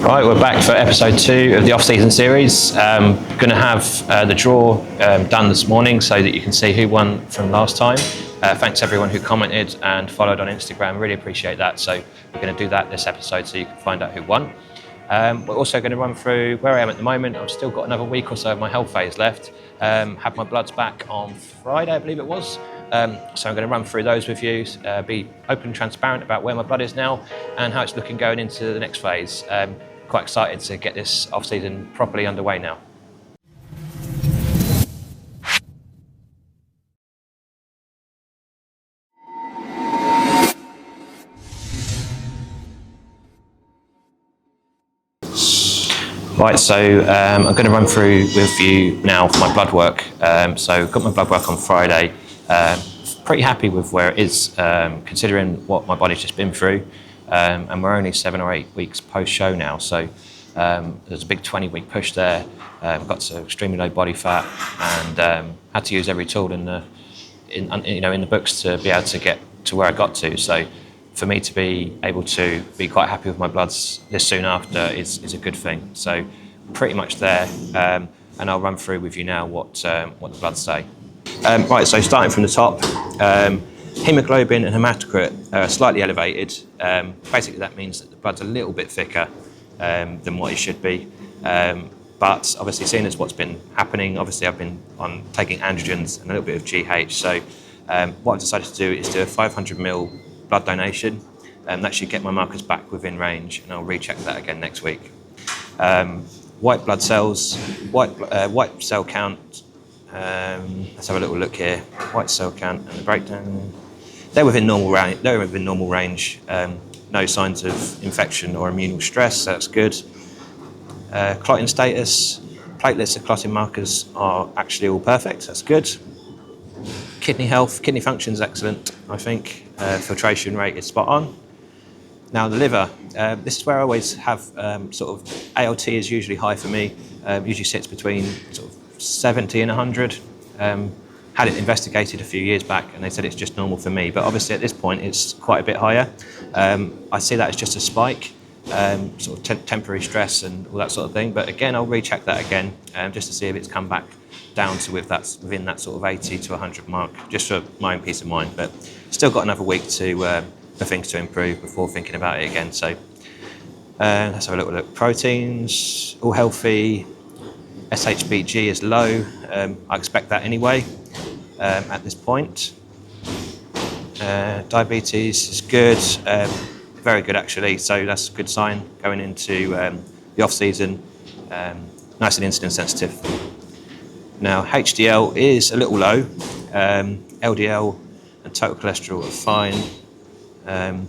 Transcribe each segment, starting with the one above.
Right, we're back for episode 2 of the Offseason Series. Going to have the draw done this morning so that you can see who won from last time. Thanks everyone who commented and followed on Instagram, really appreciate that. So we're going to do that this episode so you can find out who won. We're also going to run through where I am at the moment. I've still got another week or so of my health phase left. Had my bloods back on Friday, I believe it was. So I'm going to run through those with you, be open and transparent about where my blood is now and how it's looking going into the next phase. Quite excited to get this off-season properly underway now. Right, so I'm going to run through with you now for my blood work. So got my blood work on Friday. Pretty happy with where it is, considering what my body's just been through. And we're only 7 or 8 weeks post-show now, so there's a big 20-week push there. Got to extremely low body fat, and had to use every tool in the books to be able to get to where I got to. So for me to be able to be quite happy with my bloods this soon after is a good thing. So pretty much there, and I'll run through with you now what the bloods say. Right, so starting from the top. Hemoglobin and hematocrit are slightly elevated. Basically that means that the blood's a little bit thicker than what it should be. But obviously seeing as what's been happening, obviously I've been on taking androgens and a little bit of GH. So what I've decided to do is do a 500 ml blood donation. That should get my markers back within range, and I'll recheck that again next week. White blood cells, white cell count. Let's have a little look here. White cell count and the breakdown. They're within normal range. No signs of infection or immunal stress. So that's good. Clotting status, platelets and clotting markers are actually all perfect. That's good. Kidney health, kidney function is excellent. I think filtration rate is spot on. Now the liver. This is where I always have sort of ALT is usually high for me. Usually sits between sort of 70 and 100. Had it investigated a few years back and they said it's just normal for me, but obviously at this point it's quite a bit higher. I see that as just a spike, sort of temporary stress and all that sort of thing, but again I'll recheck that again just to see if it's come back down to within that sort of 80 to 100 mark, just for my own peace of mind. But still got another week for things to improve before thinking about it again. So let's have a little look. Proteins, all healthy. SHBG is low. I expect that anyway at this point. Diabetes is good, very good actually, so that's a good sign going into the off-season, nice and insulin sensitive. Now HDL is a little low, LDL and total cholesterol are fine.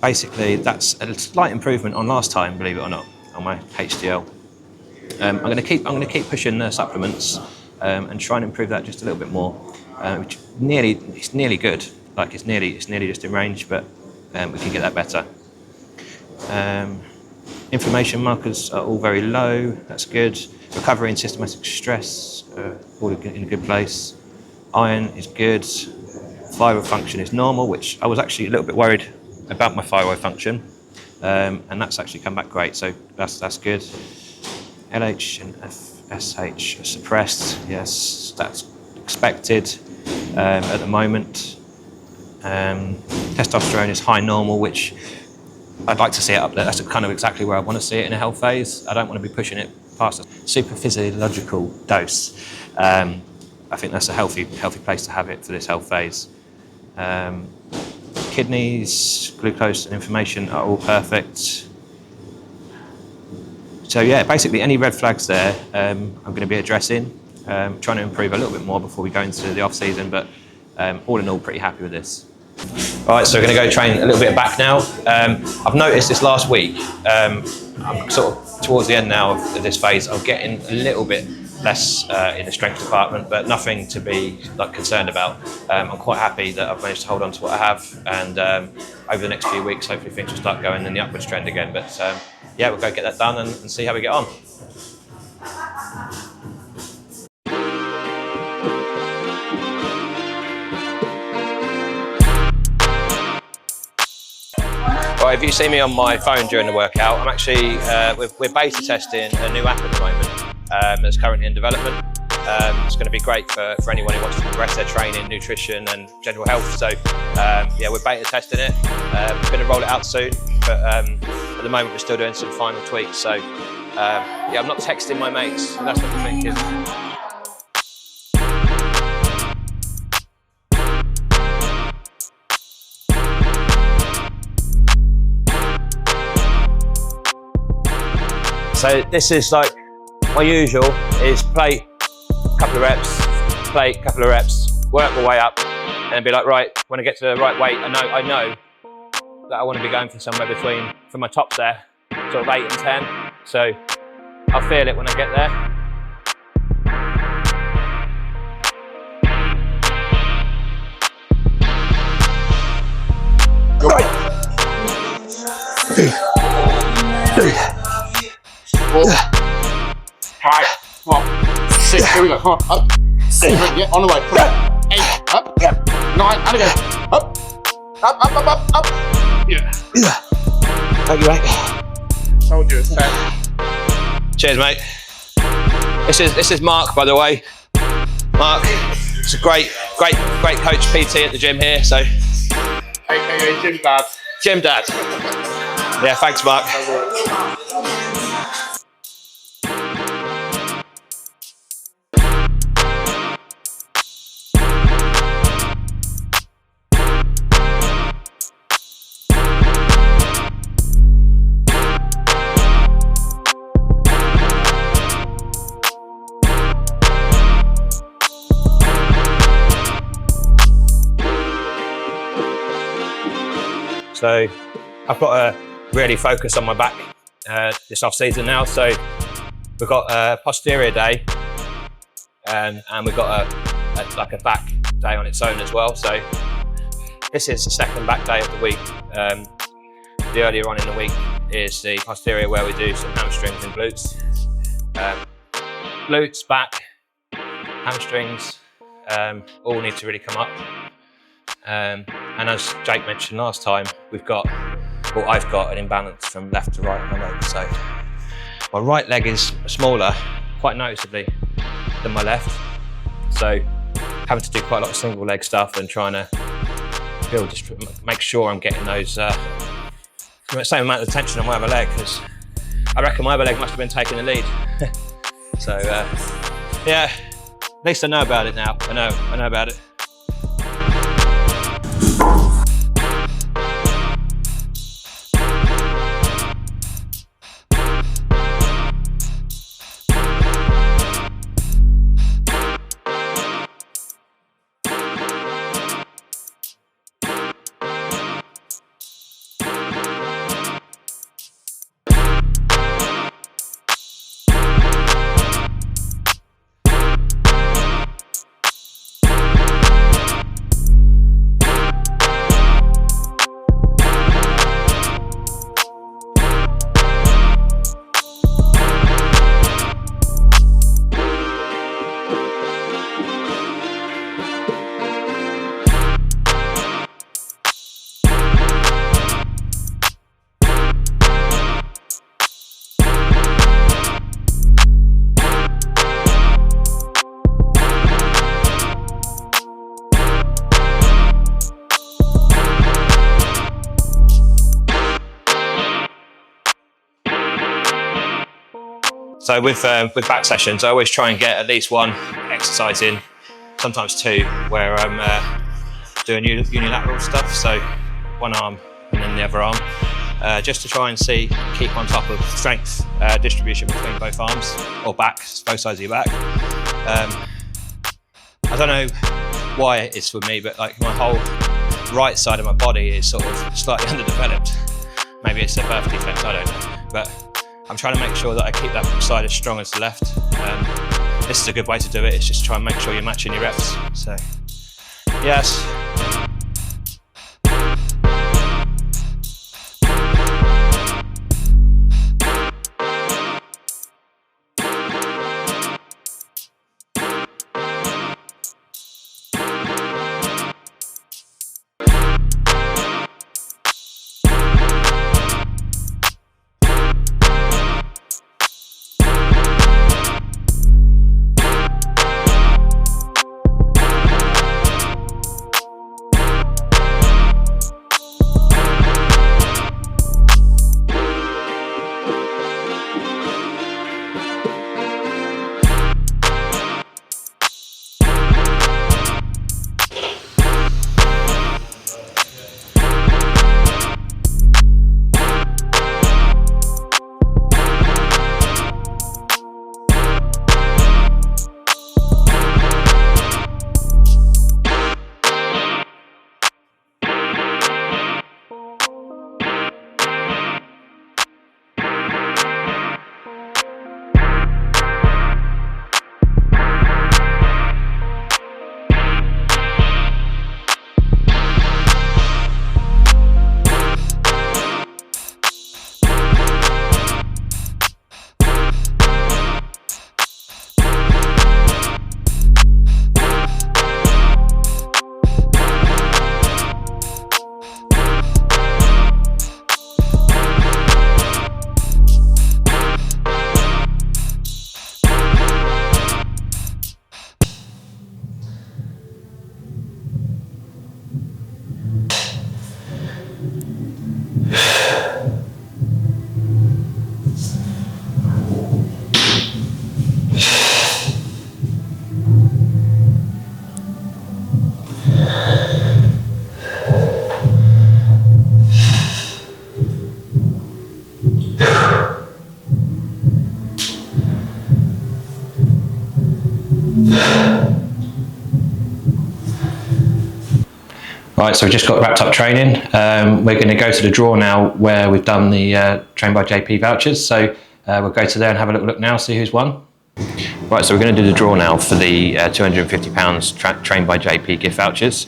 Basically that's a slight improvement on last time, believe it or not, on my HDL. I'm going to keep pushing the supplements and try and improve that just a little bit more. It's nearly good. Like it's nearly just in range, but we can get that better. Inflammation markers are all very low. That's good. Recovery and systematic stress all in a good place. Iron is good. Thyroid function is normal, which I was actually a little bit worried about my thyroid function, and that's actually come back great. So that's good. LH and FSH are suppressed. Yes, that's expected at the moment. Testosterone is high normal, which I'd like to see it up there. That's kind of exactly where I want to see it in a health phase. I don't want to be pushing it past a super physiological dose. I think that's a healthy place to have it for this health phase. Kidneys, glucose and inflammation are all perfect. So yeah, basically any red flags there I'm going to be addressing, trying to improve a little bit more before we go into the off-season, but all in all pretty happy with this. All right, so we're going to go train a little bit back now. I've noticed this last week, I'm sort of towards the end now of this phase, I'm getting a little bit less in the strength department, but nothing to be concerned about. I'm quite happy that I've managed to hold on to what I have, and over the next few weeks hopefully things will start going in the upwards trend again. But yeah, we'll go get that done and see how we get on. by, if you see me on my phone during the workout, I'm actually, we're beta testing a new app at the moment that's currently in development. It's going to be great for anyone who wants to progress their training, nutrition and general health. So yeah, we're beta testing it. We're going to roll it out soon, but at the moment we're still doing some final tweaks. So yeah, I'm not texting my mates, and that's what you're thinking. So this is like my usual is plate, couple of reps, plate, couple of reps, work my way up, and be like, right, when I get to the right weight, I know that I want to be going for somewhere between, from my tops there, sort of 8 and 10. So I'll feel it when I get there. Right. 3, 4, 5, 6. Here we go. Come on. Up. 7. Yeah, on the way. 8. Up. 9. And again. Up. Up. Yeah. Thank you, mate. Told you it's 10. Cheers, mate. This is Mark, by the way. Mark, it's a great coach PT at the gym here. So, AKA Gym Dad. Gym Dad. Yeah, thanks, Mark. So I've got to really focus on my back this off season now. So we've got a posterior day and we've got like a back day on its own as well. So this is the second back day of the week. The earlier on in the week is the posterior where we do some hamstrings and glutes. Glutes, back, hamstrings, all need to really come up. And as Jake mentioned last time, I've got an imbalance from left to right on my leg. So my right leg is smaller, quite noticeably, than my left. So having to do quite a lot of single leg stuff and trying to make sure I'm getting those same amount of tension on my other leg, because I reckon my other leg must have been taking the lead. So yeah, at least I know about it now. I know about it. So with back sessions, I always try and get at least one exercise in, sometimes two, where I'm doing unilateral stuff. So one arm and then the other arm, just to try and keep on top of strength distribution between both arms or back, both sides of your back. I don't know why it is for me, but like my whole right side of my body is sort of slightly underdeveloped. Maybe it's a birth defect, I don't know. But I'm trying to make sure that I keep that side as strong as the left. This is a good way to do it. It's just try and make sure you're matching your reps. So, yes. Right, so we've just got wrapped up training. We're going to go to the draw now where we've done the Trained by JP vouchers. So we'll go to there and have a little look now, see who's won. Right, so we're going to do the draw now for the £250 Trained by JP gift vouchers.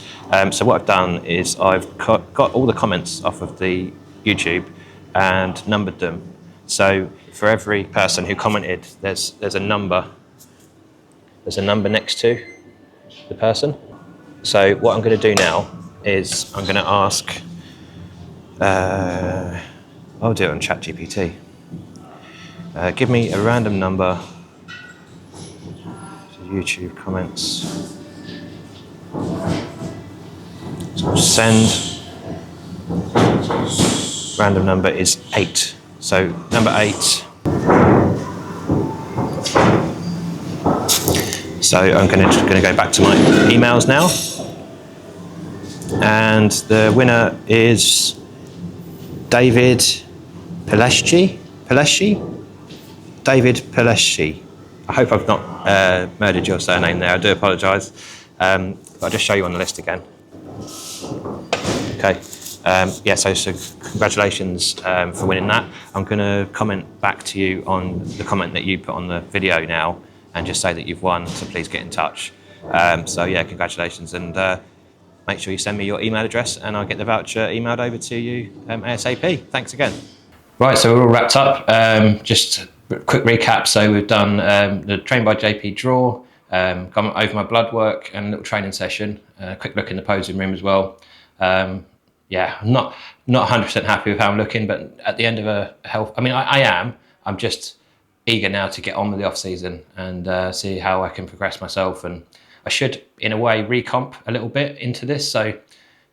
So what I've done is I've got all the comments off of the YouTube and numbered them. So for every person who commented, there's a number. There's a number next to the person. So what I'm going to do now is I'm going to ask. I'll do it on ChatGPT. Give me a random number. YouTube comments. So send. Random number is 8. So number 8. So I'm going to go back to my emails now, and the winner is David Pelesci. David Pelesci. I hope I've not murdered your surname there. I do apologise. But I'll just show you on the list again. Okay. Yeah. So congratulations for winning that. I'm going to comment back to you on the comment that you put on the video now, and just say that you've won, so please get in touch. So yeah, congratulations, and make sure you send me your email address and I'll get the voucher emailed over to you ASAP. Thanks again. Right, so we're all wrapped up. Just a quick recap. So we've done the Trained by JP draw, gone over my blood work and a little training session, a quick look in the posing room as well. Yeah, I'm not 100% happy with how I'm looking, but at the end of a health, I mean, I am. I'm just eager now to get on with the off season and see how I can progress myself. And I should, in a way, recomp a little bit into this. So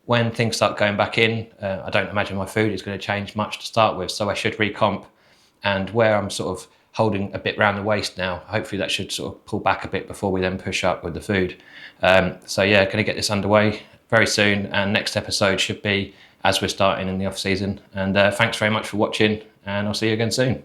when things start going back in, I don't imagine my food is going to change much to start with. So I should recomp, and where I'm sort of holding a bit round the waist now, hopefully that should sort of pull back a bit before we then push up with the food. So yeah, going to get this underway very soon, and next episode should be as we're starting in the off season. And thanks very much for watching, and I'll see you again soon.